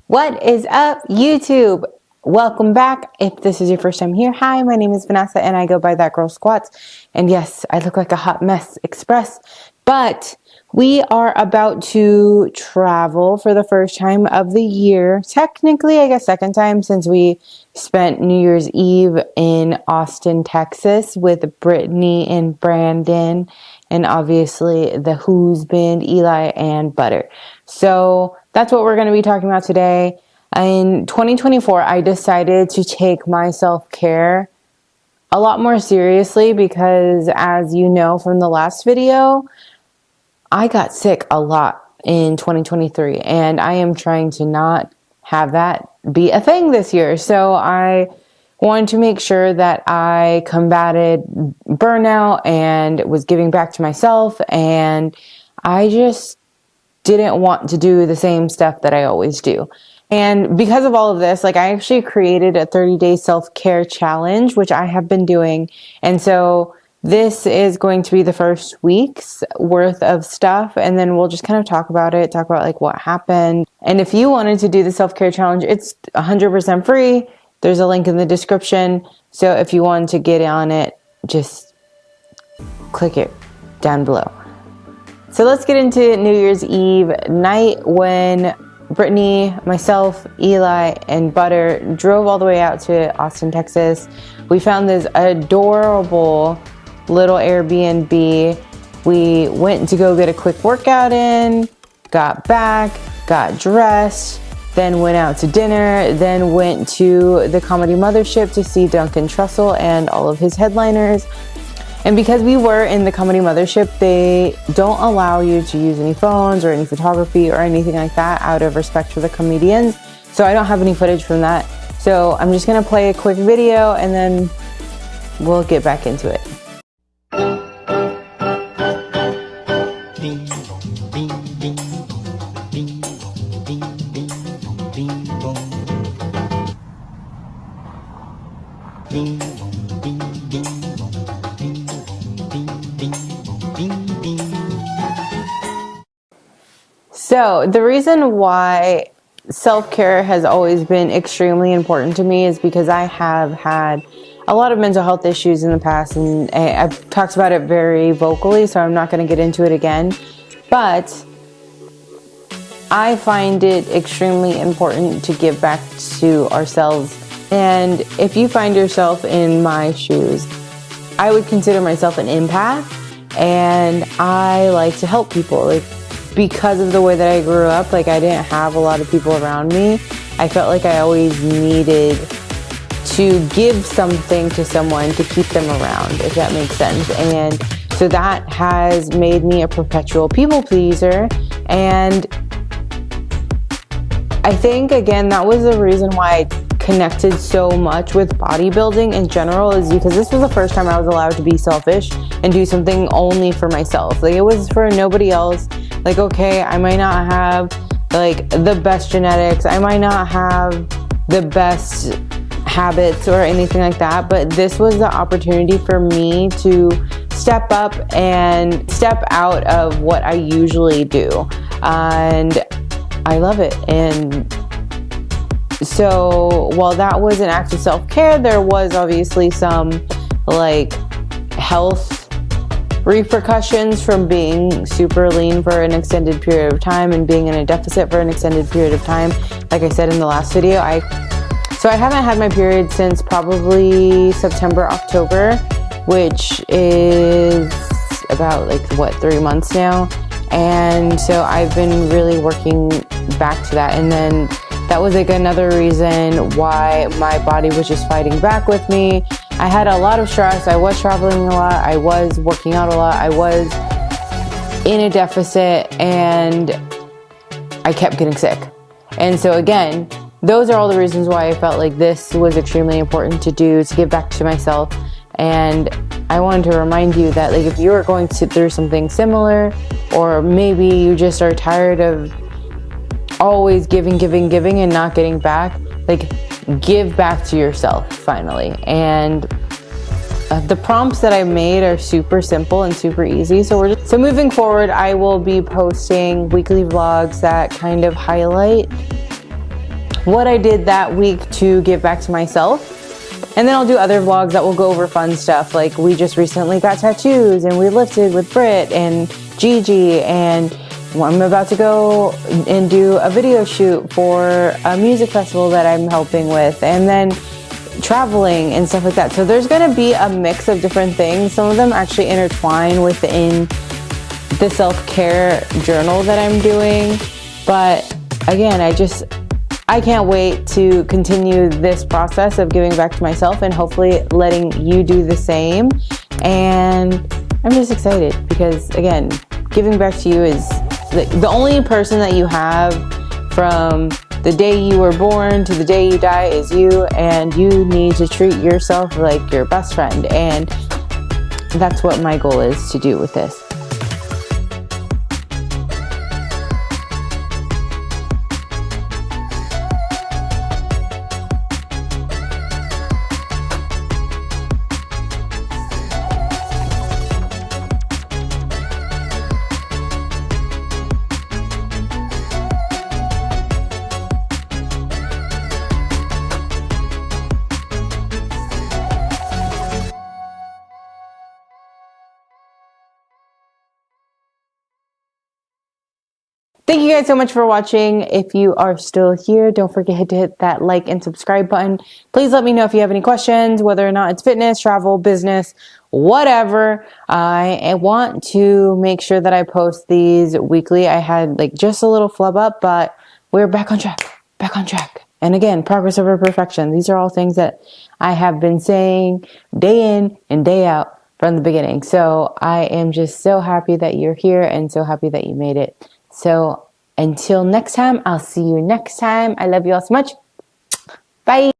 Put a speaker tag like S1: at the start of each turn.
S1: What is up, YouTube? Welcome back. If this is your first time here, hi, my name is Vanessa and I go by That Girl Squats. And yes, I look like a hot mess express, but we are about to travel for the first time of the year. Technically, I guess second time, since we spent New Year's Eve in Austin, Texas with Brittany and Brandon, and obviously the Who's Band, Eli and Butter. So that's what we're going to be talking about today. In 2024, I decided to take my self-care a lot more seriously because, as you know from the last video, I got sick a lot in 2023, and I am trying to not have that be a thing this year. So I wanted to make sure that I combated burnout and was giving back to myself, and I just didn't want to do the same stuff that I always do. And because of all of this, I actually created a 30-day self-care challenge, which I have been doing. And so this is going to be the first week's worth of stuff. And then we'll just kind of talk about what happened. And if you wanted to do the self-care challenge, it's 100% free. There's a link in the description. So if you want to get on it, just click it down below. So let's get into New Year's Eve night when Brittany, myself, Eli, and Butter drove all the way out to Austin, Texas. We found this adorable little Airbnb. We went to go get a quick workout in, got back, got dressed, then went out to dinner, then went to the Comedy Mothership to see Duncan Trussell and all of his headliners. And because we were in the Comedy Mothership, they don't allow you to use any phones or any photography or anything like that out of respect for the comedians. So I don't have any footage from that. So I'm just gonna play a quick video and then we'll get back into it. So the reason why self-care has always been extremely important to me is because I have had a lot of mental health issues in the past, and I've talked about it very vocally, so I'm not going to get into it again. But I find it extremely important to give back to ourselves. And if you find yourself in my shoes, I would consider myself an empath, and I like to help people. Because of the way that I grew up, I didn't have a lot of people around me. I felt like I always needed to give something to someone to keep them around, if that makes sense. And so that has made me a perpetual people pleaser. And I think, again, that was the reason why I connected so much with bodybuilding in general, is because this was the first time I was allowed to be selfish and do something only for myself. It was for nobody else. Okay, I might not have the best genetics, I might not have the best habits or anything like that, but this was the opportunity for me to step up and step out of what I usually do, and I love it. And so while that was an act of self-care, there was obviously some health repercussions from being super lean for an extended period of time and being in a deficit for an extended period of time. Like I said in the last video, so I haven't had my period since probably September, October, which is about 3 months now. And so I've been really working back to that. And then that was another reason why my body was just fighting back with me. I had a lot of stress. I was traveling a lot. I was working out a lot. I was in a deficit, and I kept getting sick. And so again, those are all the reasons why I felt like this was extremely important to do, to give back to myself. And I wanted to remind you that if you are going through something similar, or maybe you just are tired of always giving and not getting back, give back to yourself finally. And the prompts that I made are super simple and super easy. So moving forward, I will be posting weekly vlogs that kind of highlight what I did that week to give back to myself. And then I'll do other vlogs that will go over fun stuff. Like we just recently got tattoos and we lifted with Britt and Gigi, and I'm about to go and do a video shoot for a music festival that I'm helping with, and then traveling and stuff like that. So there's going to be a mix of different things. Some of them actually intertwine within the self-care journal that I'm doing. But again, I can't wait to continue this process of giving back to myself and hopefully letting you do the same. And I'm just excited because, again, giving back to you is the only person that you have from the day you were born to the day you die is you, and you need to treat yourself like your best friend. And that's what my goal is to do with this. Thank you guys so much for watching. If you are still here, don't forget to hit that like and subscribe button. Please let me know if you have any questions, whether or not it's fitness, travel, business, whatever. I want to make sure that I post these weekly. I had like just a little flub up, but we're back on track, back on track. And again, progress over perfection. These are all things that I have been saying day in and day out from the beginning. So I am just so happy that you're here and so happy that you made it. So until next time, I'll see you next time. I love you all so much. Bye.